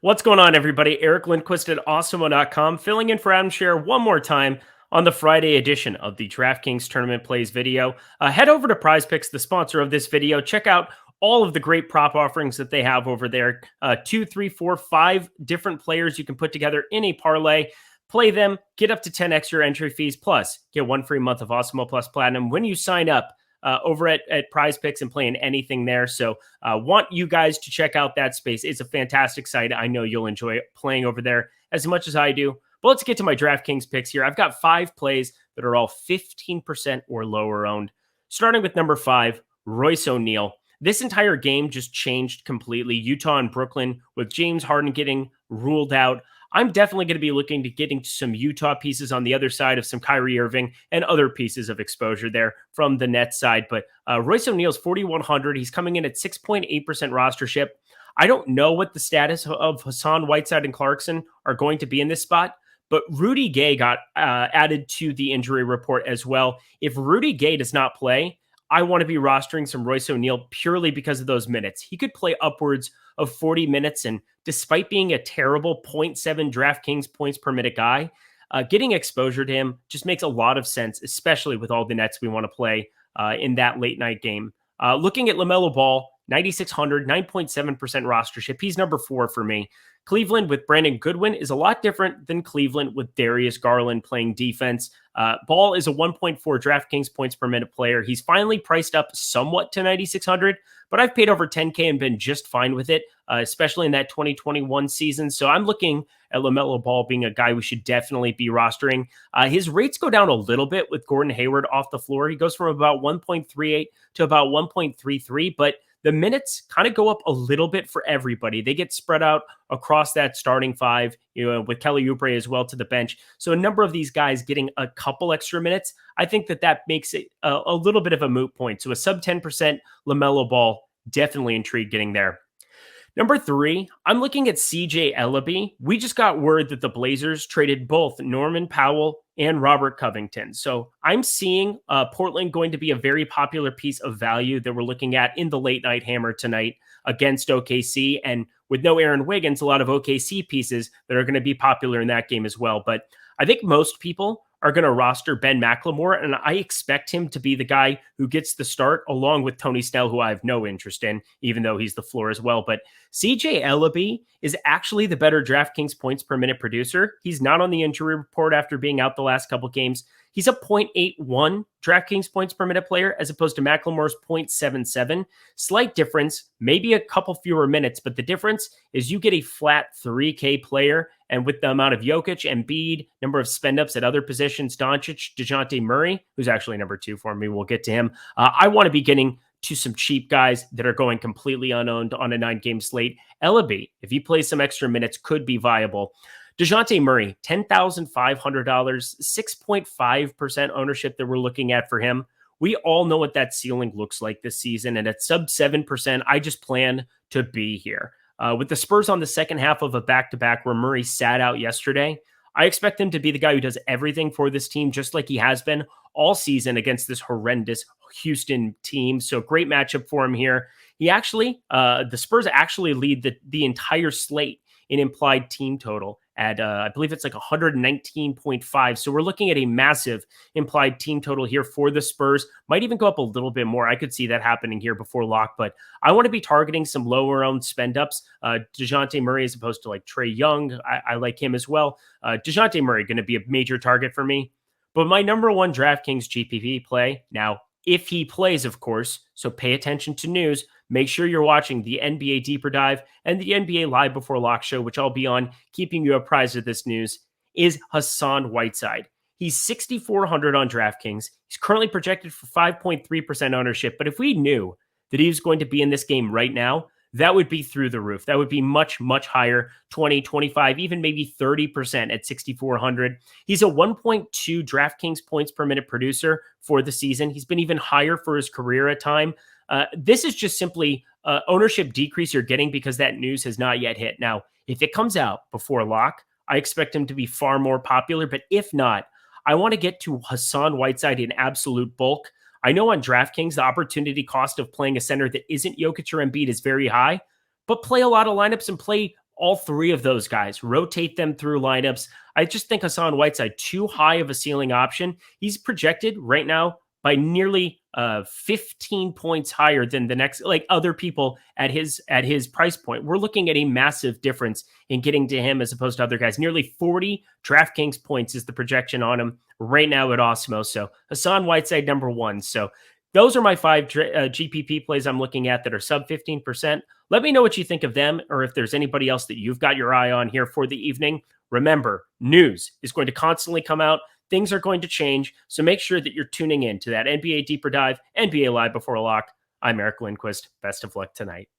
What's going on, everybody? Eric Lindquist at Awesemo.com, filling in for Adam Scher one more time on the Friday edition of the DraftKings Tournament Plays video. Head over to Prize Picks, the sponsor of this video. Check out all of the great prop offerings that they have over there. 2, 3, 4, 5 different players you can put together in a parlay. Play them, get up to 10x your entry fees, plus get 1 free month of Awesemo Plus Platinum when you sign up over at Prize Picks and playing anything there. So want you guys to check out that space. It's a fantastic site. I know you'll enjoy playing over there as much as I do. But let's get to my DraftKings picks here. I've got 5 plays that are all 15% or lower owned. Starting with number 5, Royce O'Neil. This entire game just changed completely. Utah and Brooklyn with James Harden getting ruled out. I'm definitely going to be looking to getting some Utah pieces on the other side of some Kyrie Irving and other pieces of exposure there from the Nets side. But Royce O'Neil's 4,100. He's coming in at 6.8% rostership. I don't know what the status of Hassan Whiteside and Clarkson are going to be in this spot, but Rudy Gay got added to the injury report as well. If Rudy Gay does not play, I want to be rostering some Royce O'Neil purely because of those minutes. He could play upwards of 40 minutes, and despite being a terrible 0.7 DraftKings points per minute guy, getting exposure to him just makes a lot of sense, especially with all the Nets we want to play in that late night game. Looking at LaMelo Ball, 9,600, 9.7% rostership. He's number 4 for me. Cleveland with Brandon Goodwin is a lot different than Cleveland with Darius Garland playing defense. Ball is a 1.4 DraftKings points per minute player. He's finally priced up somewhat to 9,600, but I've paid over 10K and been just fine with it, especially in that 2021 season. So I'm looking at LaMelo Ball being a guy we should definitely be rostering. His rates go down a little bit with Gordon Hayward off the floor. He goes from about 1.38 to about 1.33, but the minutes kind of go up a little bit for everybody. They get spread out across that starting 5, with Kelly Oubre as well to the bench. So a number of these guys getting a couple extra minutes, I think that makes it a little bit of a moot point. So a sub 10% LaMelo Ball, definitely intrigued getting there. Number 3, I'm looking at CJ Ellaby. We just got word that the Blazers traded both Norman Powell and Robert Covington. So I'm seeing Portland going to be a very popular piece of value that we're looking at in the late night hammer tonight against OKC. And with no Aaron Wiggins, a lot of OKC pieces that are going to be popular in that game as well. But I think most people are going to roster Ben McLemore, and I expect him to be the guy who gets the start along with Tony Snell, who I have no interest in, even though he's the floor as well. But CJ Ellaby is actually the better DraftKings points per minute producer. He's not on the injury report after being out the last couple games. He's a 0.81 DraftKings points per minute player as opposed to McLemore's 0.77. Slight difference, maybe a couple fewer minutes, but the difference is you get a flat 3K player. And with the amount of Jokic, Embiid, number of spend-ups at other positions, Doncic, DeJounte Murray, who's actually number 2 for me, we'll get to him. I want to be getting to some cheap guys that are going completely unowned on a 9-game slate. Ellaby, if he plays some extra minutes, could be viable. DeJounte Murray, $10,500, 6.5% ownership that we're looking at for him. We all know what that ceiling looks like this season, and at sub 7%, I just plan to be here. With the Spurs on the second half of a back-to-back where Murray sat out yesterday, I expect him to be the guy who does everything for this team, just like he has been all season against this horrendous Houston team. So great matchup for him here. He actually, the Spurs actually lead the entire slate in implied team total at, I believe it's like 119.5. So we're looking at a massive implied team total here for the Spurs. Might even go up a little bit more. I could see that happening here before lock, but I want to be targeting some lower owned spend ups. DeJounte Murray as opposed to like Trae Young. I like him as well. DeJounte Murray going to be a major target for me. But my number 1 DraftKings GPP play, now, if he plays, of course, so pay attention to news. Make sure you're watching the NBA Deeper Dive and the NBA Live Before Lock show, which I'll be on, keeping you apprised of this news, is Hassan Whiteside. He's 6,400 on DraftKings. He's currently projected for 5.3% ownership. But if we knew that he was going to be in this game right now, that would be through the roof. That would be much, much higher, 20, 25, even maybe 30% at 6,400. He's a 1.2 DraftKings points per minute producer for the season. He's been even higher for his career at time. This is just simply ownership decrease you're getting because that news has not yet hit. Now, if it comes out before lock, I expect him to be far more popular. But if not, I want to get to Hassan Whiteside in absolute bulk. I know on DraftKings, the opportunity cost of playing a center that isn't Jokic or Embiid is very high, but play a lot of lineups and play all three of those guys, rotate them through lineups. I just think Hassan Whiteside, too high of a ceiling option. He's projected right now by nearly 15 points higher than the next, like other people at his price point. We're looking at a massive difference in getting to him as opposed to other guys. Nearly 40 DraftKings points is the projection on him right now at Awesemo. So Hassan Whiteside, number one. So those are my 5 GPP plays I'm looking at that are sub 15%. Let me know what you think of them, or if there's anybody else that you've got your eye on here for the evening. Remember, news is going to constantly come out. Things are going to change. So make sure that you're tuning in to that NBA Deeper Dive, NBA Live Before Lock. I'm Eric Lindquist. Best of luck tonight.